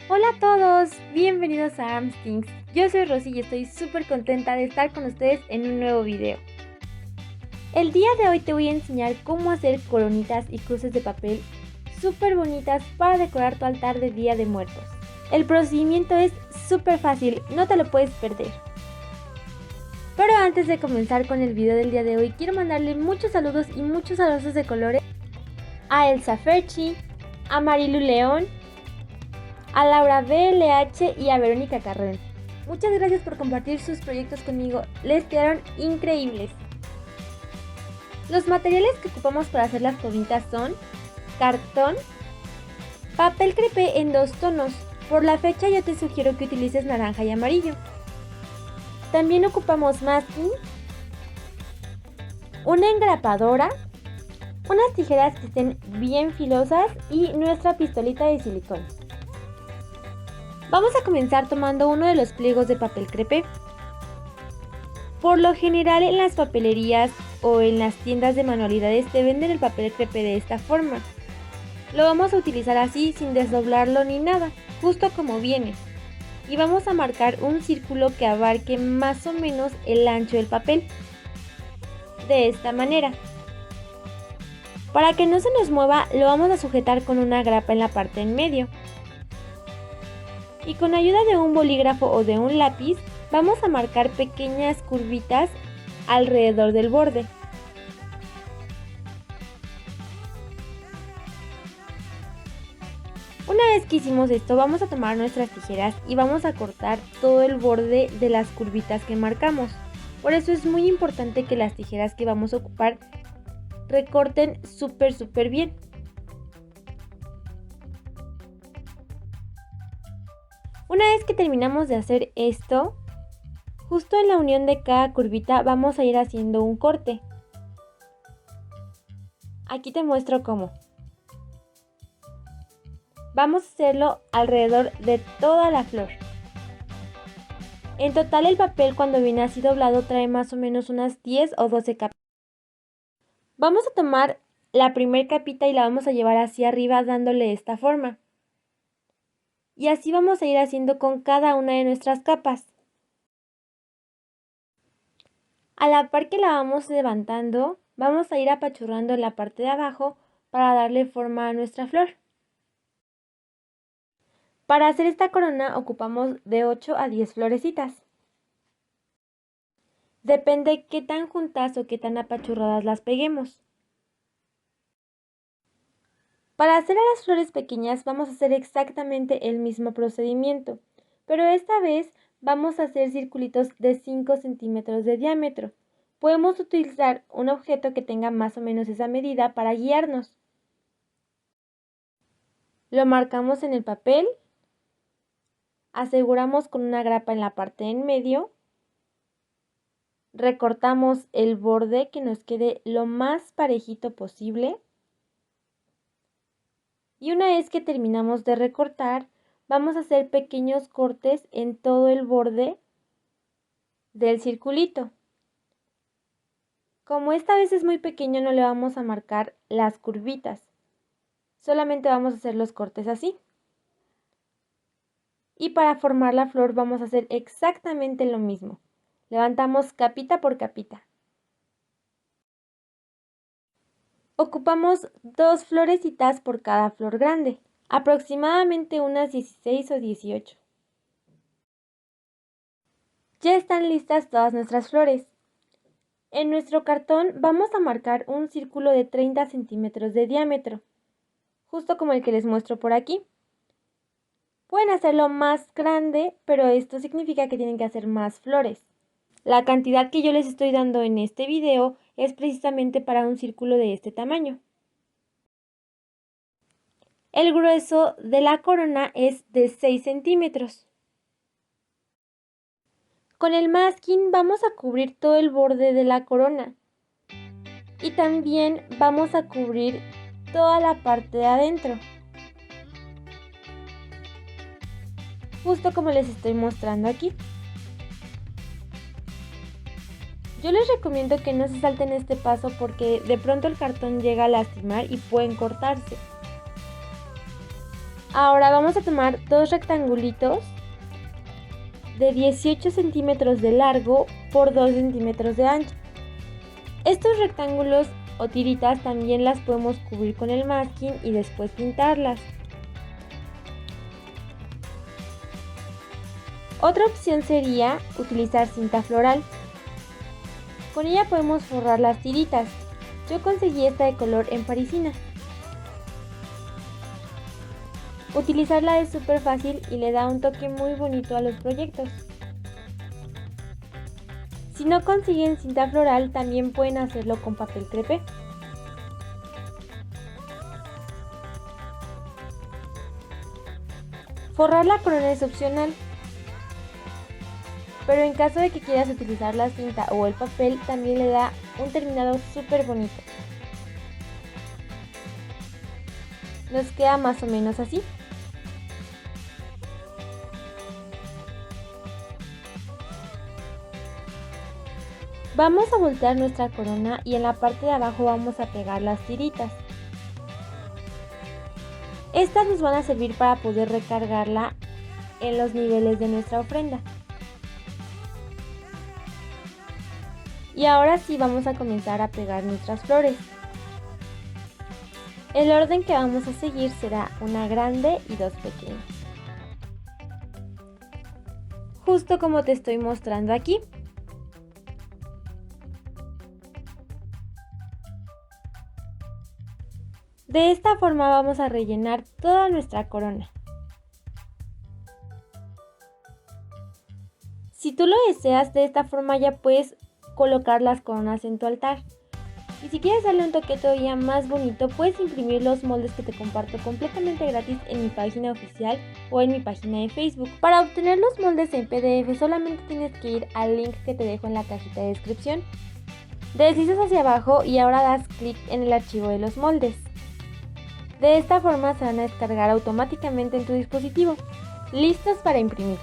Hola a todos, bienvenidos a Armstings. Yo soy Rosy y estoy súper contenta de estar con ustedes en un nuevo video. El día de hoy te voy a enseñar cómo hacer coronitas y cruces de papel súper bonitas para decorar tu altar de Día de Muertos. El procedimiento es súper fácil, no te lo puedes perder. Pero antes de comenzar con el video del día de hoy, quiero mandarle muchos saludos y muchos abrazos de colores a Elsa Ferchi, a Marilu León, a Laura BLH y a Verónica Carrón. Muchas gracias por compartir sus proyectos conmigo, les quedaron increíbles. Los materiales que ocupamos para hacer las coronitas son cartón, papel crepé en 2 tonos, por la fecha yo te sugiero que utilices naranja y amarillo. También ocupamos masking, una engrapadora, unas tijeras que estén bien filosas y nuestra pistolita de silicón. Vamos a comenzar tomando uno de los pliegos de papel crepé. Por lo general en las papelerías o en las tiendas de manualidades te venden el papel crepé de esta forma. Lo vamos a utilizar así sin desdoblarlo ni nada, justo como viene. Y vamos a marcar un círculo que abarque más o menos el ancho del papel. De esta manera. Para que no se nos mueva lo vamos a sujetar con una grapa en la parte en medio. Y con ayuda de un bolígrafo o de un lápiz vamos a marcar pequeñas curvitas alrededor del borde. Una vez que hicimos esto vamos a tomar nuestras tijeras y vamos a cortar todo el borde de las curvitas que marcamos. Por eso es muy importante que las tijeras que vamos a ocupar recorten súper bien. Una vez que terminamos de hacer esto, justo en la unión de cada curvita vamos a ir haciendo un corte. Aquí te muestro cómo. Vamos a hacerlo alrededor de toda la flor. En total el papel cuando viene así doblado trae más o menos unas 10 o 12 capas. Vamos a tomar la primera capita y la vamos a llevar hacia arriba dándole esta forma. Y así vamos a ir haciendo con cada una de nuestras capas. A la par que la vamos levantando, vamos a ir apachurrando la parte de abajo para darle forma a nuestra flor. Para hacer esta corona ocupamos de 8 a 10 florecitas. Depende qué tan juntas o qué tan apachurradas las peguemos. Para hacer a las flores pequeñas vamos a hacer exactamente el mismo procedimiento, pero esta vez vamos a hacer circulitos de 5 centímetros de diámetro. Podemos utilizar un objeto que tenga más o menos esa medida para guiarnos. Lo marcamos en el papel, aseguramos con una grapa en la parte en medio, recortamos el borde que nos quede lo más parejito posible. Y una vez que terminamos de recortar, vamos a hacer pequeños cortes en todo el borde del circulito. Como esta vez es muy pequeño, no le vamos a marcar las curvitas. Solamente vamos a hacer los cortes así. Y para formar la flor vamos a hacer exactamente lo mismo. Levantamos capita por capita. Ocupamos 2 florecitas por cada flor grande, aproximadamente unas 16 o 18. Ya están listas todas nuestras flores. En nuestro cartón vamos a marcar un círculo de 30 centímetros de diámetro, justo como el que les muestro por aquí. Pueden hacerlo más grande, pero esto significa que tienen que hacer más flores. La cantidad que yo les estoy dando en este video es precisamente para un círculo de este tamaño. El grueso de la corona es de 6 centímetros. Con el masking vamos a cubrir todo el borde de la corona y también vamos a cubrir toda la parte de adentro, justo como les estoy mostrando aquí. Yo les recomiendo que no se salten este paso porque de pronto el cartón llega a lastimar y pueden cortarse. Ahora vamos a tomar dos rectangulitos de 18 centímetros de largo por 2 centímetros de ancho. Estos rectángulos o tiritas también las podemos cubrir con el masking y después pintarlas. Otra opción sería utilizar cinta floral. Con ella podemos forrar las tiritas. Yo conseguí esta de color en parisina. Utilizarla es súper fácil y le da un toque muy bonito a los proyectos. Si no consiguen cinta floral, también pueden hacerlo con papel crepé. Forrar la corona es opcional, pero en caso de que quieras utilizar la cinta o el papel, también le da un terminado súper bonito. Nos queda más o menos así. Vamos a voltear nuestra corona y en la parte de abajo vamos a pegar las tiritas. Estas nos van a servir para poder recargarla en los niveles de nuestra ofrenda. Y ahora sí vamos a comenzar a pegar nuestras flores. El orden que vamos a seguir será una grande y dos pequeñas. Justo como te estoy mostrando aquí. De esta forma vamos a rellenar toda nuestra corona. Si tú lo deseas, de esta forma ya puedes colocar las coronas en tu altar. Y si quieres darle un toque todavía más bonito, puedes imprimir los moldes que te comparto completamente gratis en mi página oficial o en mi página de Facebook. Para obtener los moldes en PDF solamente tienes que ir al link que te dejo en la cajita de descripción. Deslizas hacia abajo y ahora das clic en el archivo de los moldes. De esta forma se van a descargar automáticamente en tu dispositivo, listos para imprimir.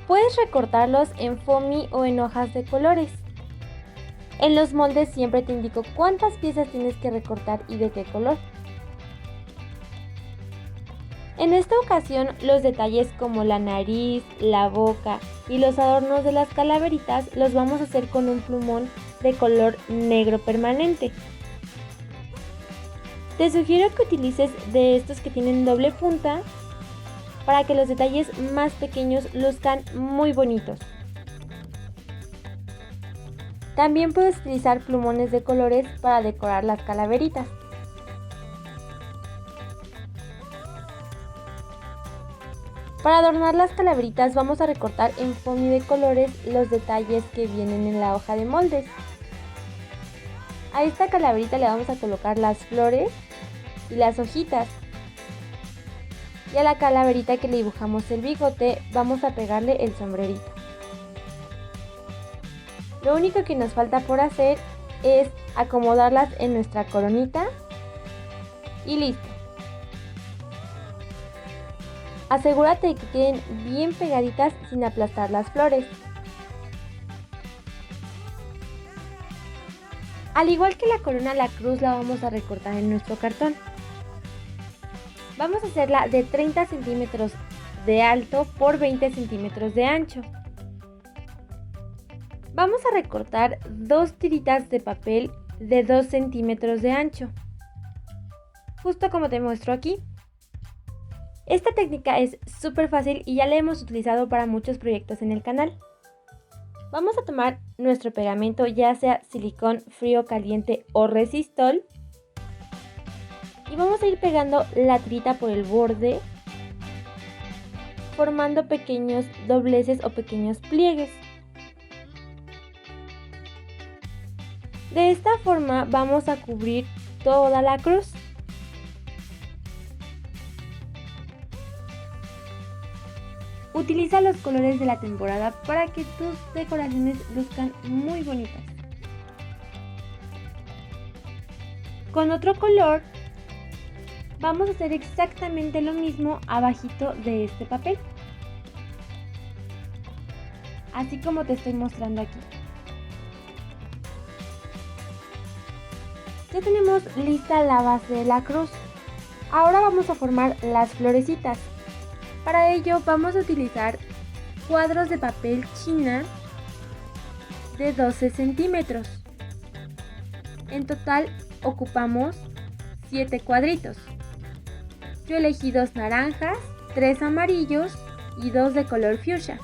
Puedes recortarlos en foamy o en hojas de colores. En los moldes siempre te indico cuántas piezas tienes que recortar y de qué color. En esta ocasión, los detalles como la nariz, la boca y los adornos de las calaveritas los vamos a hacer con un plumón de color negro permanente. Te sugiero que utilices de estos que tienen doble punta para que los detalles más pequeños luzcan muy bonitos. También puedes utilizar plumones de colores para decorar las calaveritas. Para adornar las calaveritas vamos a recortar en foamy de colores los detalles que vienen en la hoja de moldes. A esta calaverita le vamos a colocar las flores y las hojitas. Y a la calaverita que le dibujamos el bigote vamos a pegarle el sombrerito. Lo único que nos falta por hacer es acomodarlas en nuestra coronita y listo. Asegúrate de que queden bien pegaditas sin aplastar las flores. Al igual que la corona, la cruz la vamos a recortar en nuestro cartón. Vamos a hacerla de 30 centímetros de alto por 20 centímetros de ancho. Vamos a recortar dos tiritas de papel de 2 centímetros de ancho, justo como te muestro aquí. Esta técnica es súper fácil y ya la hemos utilizado para muchos proyectos en el canal. Vamos a tomar nuestro pegamento, ya sea silicón frío, caliente o resistol, y vamos a ir pegando la tirita por el borde, formando pequeños dobleces o pequeños pliegues. De esta forma vamos a cubrir toda la cruz. Utiliza los colores de la temporada para que tus decoraciones luzcan muy bonitas. Con otro color vamos a hacer exactamente lo mismo abajito de este papel, así como te estoy mostrando aquí. Ya tenemos lista la base de la cruz. Ahora vamos a formar las florecitas. Para ello vamos a utilizar cuadros de papel china de 12 centímetros. En total ocupamos 7 cuadritos. Yo elegí 2 naranjas, 3 amarillos y 2 de color fuchsia.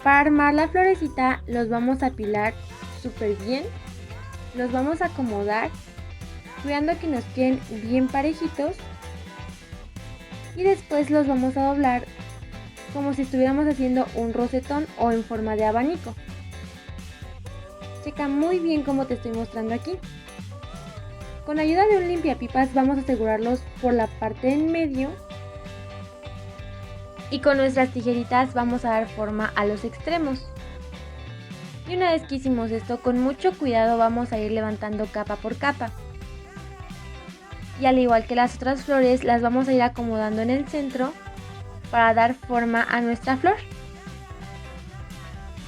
Para armar la florecita los vamos a apilar súper bien. Los vamos a acomodar, cuidando que nos queden bien parejitos. Y después los vamos a doblar como si estuviéramos haciendo un rosetón o en forma de abanico. Checa muy bien como te estoy mostrando aquí. Con ayuda de un limpiapipas vamos a asegurarlos por la parte en medio. Y con nuestras tijeritas vamos a dar forma a los extremos. Y una vez que hicimos esto, con mucho cuidado vamos a ir levantando capa por capa. Y al igual que las otras flores, las vamos a ir acomodando en el centro para dar forma a nuestra flor.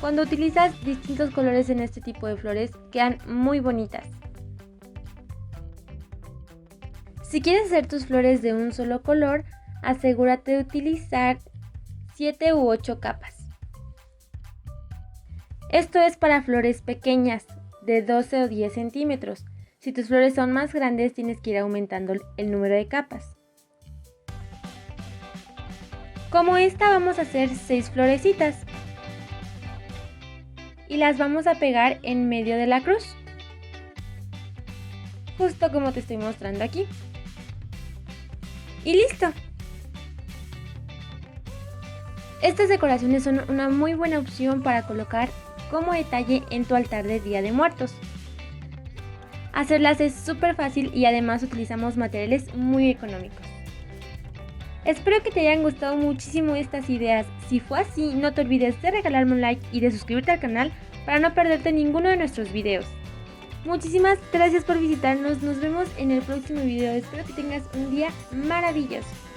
Cuando utilizas distintos colores en este tipo de flores, quedan muy bonitas. Si quieres hacer tus flores de un solo color, asegúrate de utilizar 7 u 8 capas. Esto es para flores pequeñas, de 12 o 10 centímetros. Si tus flores son más grandes, tienes que ir aumentando el número de capas. Como esta vamos a hacer 6 florecitas. Y las vamos a pegar en medio de la cruz. Justo como te estoy mostrando aquí. Y listo. Estas decoraciones son una muy buena opción para colocar como detalle en tu altar de Día de Muertos. Hacerlas es súper fácil y además utilizamos materiales muy económicos. Espero que te hayan gustado muchísimo estas ideas. Si fue así, no te olvides de regalarme un like y de suscribirte al canal para no perderte ninguno de nuestros videos. Muchísimas gracias por visitarnos, nos vemos en el próximo video. Espero que tengas un día maravilloso.